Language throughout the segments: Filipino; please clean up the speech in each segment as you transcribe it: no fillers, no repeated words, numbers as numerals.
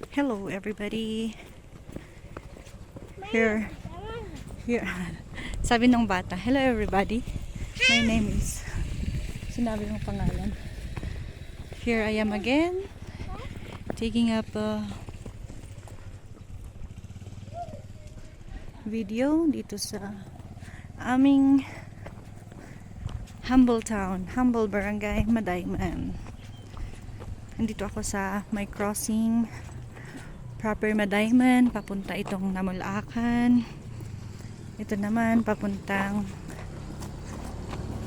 Hello everybody. Here. Sabi ng bata, hello everybody. My name is, sinabi ng pangalan. Here I am again, taking up a video dito sa aming humble town, humble barangay, Madayman. Nandito ako sa may crossing, proper Madayman, papunta itong Namulacan. Ito naman papuntang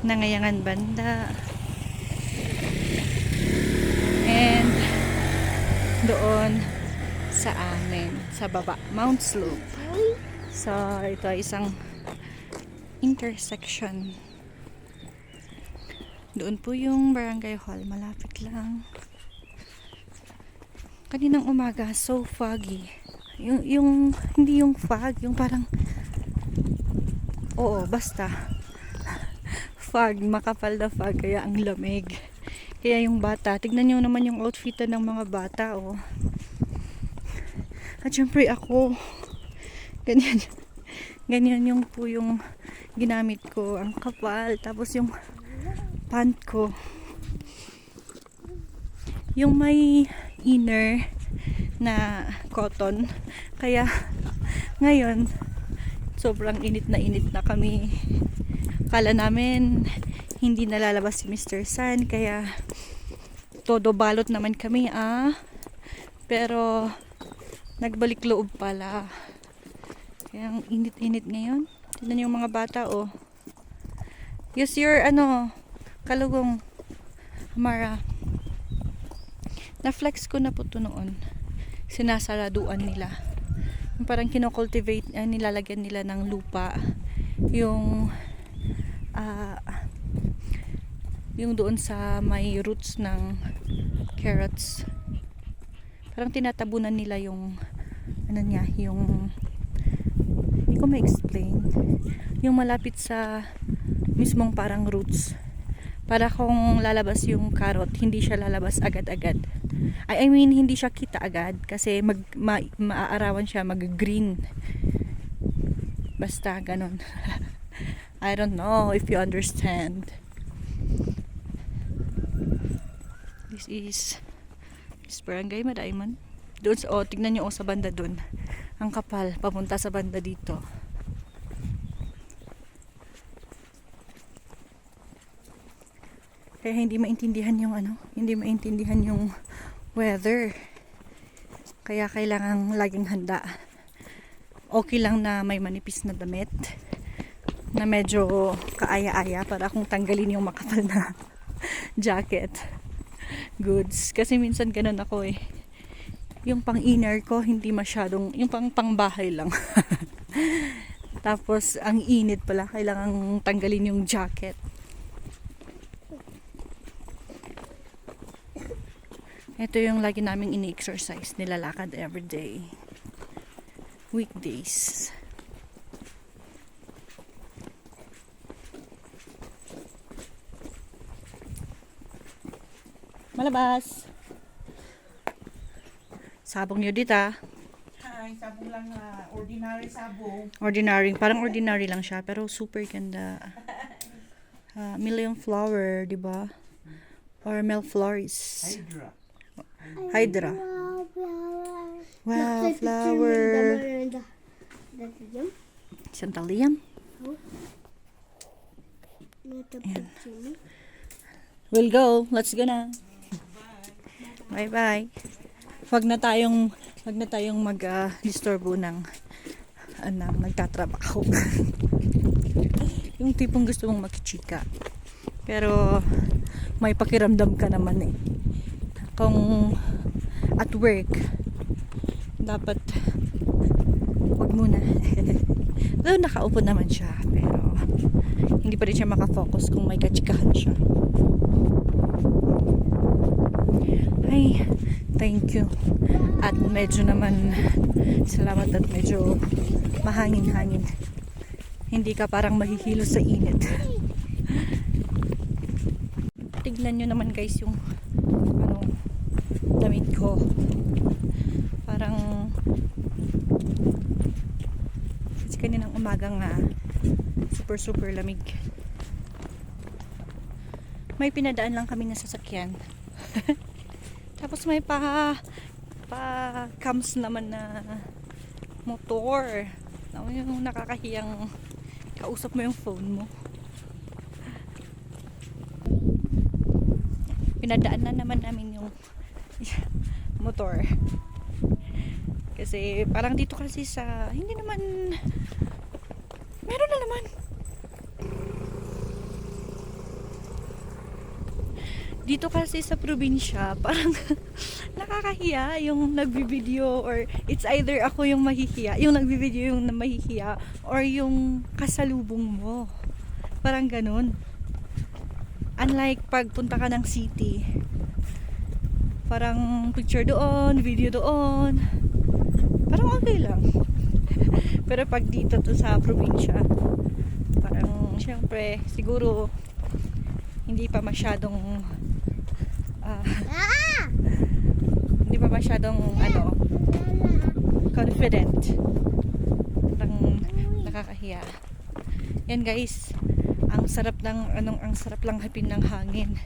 Nangayangan banda. And doon sa amin, sa baba, Mount Slope. So, ito ay isang intersection. Doon po yung barangay hall, malapit lang. Kaninang umaga, so foggy. Yung hindi yung fog, yung parang basta fog, makapal na fog, kaya ang lamig. Kaya yung bata, tignan nyo naman yung outfit ng mga bata, oh. At syempre ako, ganyan yung po yung ginamit ko, ang kapal, tapos yung pant ko, yung may inner na cotton, kaya ngayon sobrang init na kami. Kala namin hindi nalalabas si Mr. Sun, kaya todo balot naman kami, pero nagbalik loob pala, kaya ang init ngayon. Tignan yung mga bata, oh. Use your kalugong, Mara. Na-flex ko na po ito noon. Sinasaraduan nila. Yung parang kinocultivate, nilalagyan nila ng lupa. Yung doon sa may roots ng carrots. Parang tinatabunan nila yung yung hindi ko ma-explain. Yung malapit sa mismong parang roots. Para kung lalabas yung carrot, hindi siya lalabas agad-agad. I mean, hindi siya kita agad kasi maaarawan siya, mag-green. Basta ganon. I don't know if you understand. This is barangay Madayman. Doon sa, tignan nyo sa banda doon. Ang kapal, papunta sa banda dito. Kaya hindi maintindihan yung weather. Kaya kailangan laging handa. Okay lang na may manipis na damit na medyo kaaya-aya para kung tanggalin yung makapal na jacket. Goods. Kasi minsan ganun ako eh. Yung pang-inner ko hindi masyadong, yung pang-bahay lang. Tapos ang init pala, kailangan tanggalin yung jacket. Ito yung lagi naming ini-exercise, nilalakad everyday. Weekdays. Malabas. Sabong niyo dito, Ay, sabong lang na ordinary sabong. Ordinary, parang ordinary lang siya, pero super ganda. Million flower, di ba? Or Mel Flores. Hydra. Wow, flower. Santalian. We'll go. Let's go na. Bye-bye. Wag na tayong mag-disturbo ng nagtatrabaho. Yung tipong gusto mong makichika. Pero may pakiramdam ka naman eh. Kung at work, dapat wag muna. Though nakaupo naman siya, pero hindi pa rin siya makafocus kung may kachikahan siya. Ay, thank you. At medyo naman salamat at medyo mahangin-hangin. Hindi ka parang mahihilo sa init. Tignan nyo naman guys yung damit ko. Parang kasi kaninang umaga nga super lamig. May pinadaan lang kami na sasakyan. Tapos may pa cams naman na motor. Yung nakakahiyang kausap mo yung phone mo. Pinadaan na naman namin yung motor. Kasi parang dito kasi sa hindi naman meron na naman. Dito kasi sa probinsya, parang nakakahiya yung nagbibideo or it's either ako yung mahihiya, yung nagbibideo yung mahihiya or yung kasalubong mo. Parang ganun. Unlike pagpunta ka ng city, parang picture doon, video doon, parang okay lang. Pero pag dito to sa probinsya, parang syempre siguro hindi pa masyadong confident. Parang nakakahiya. Yan guys, ang sarap lang hapin ng hangin.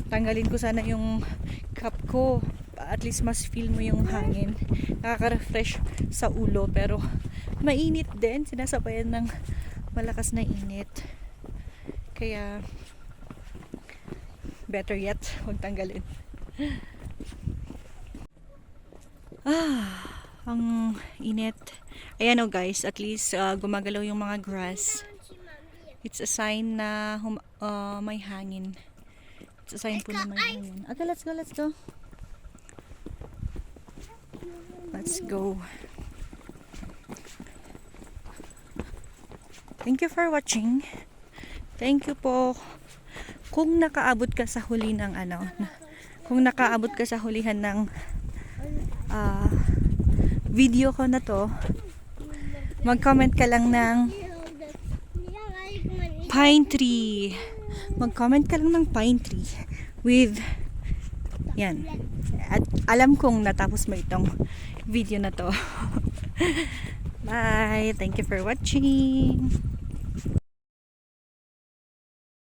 Tanggalin ko sana yung cup ko. At least mas feel mo yung hangin. Nakaka-refresh sa ulo pero mainit din. Sinasabayan ng malakas na init. Kaya better yet, huwag tanggalin. Ang init. Ayan o guys, at least gumagalaw yung mga grass. It's a sign na may hangin. It's a sign po na may hangin. Okay, let's go. Let's go. Thank you for watching. Thank you po. Kung nakaabot ka sa huli ng kung nakaabot ka sa hulihan ng video ko na to, mag-comment ka lang ng pine tree. Mag-comment ka lang ng pine tree with yan. At alam kong natapos mo itong video na to. Bye. Thank you for watching.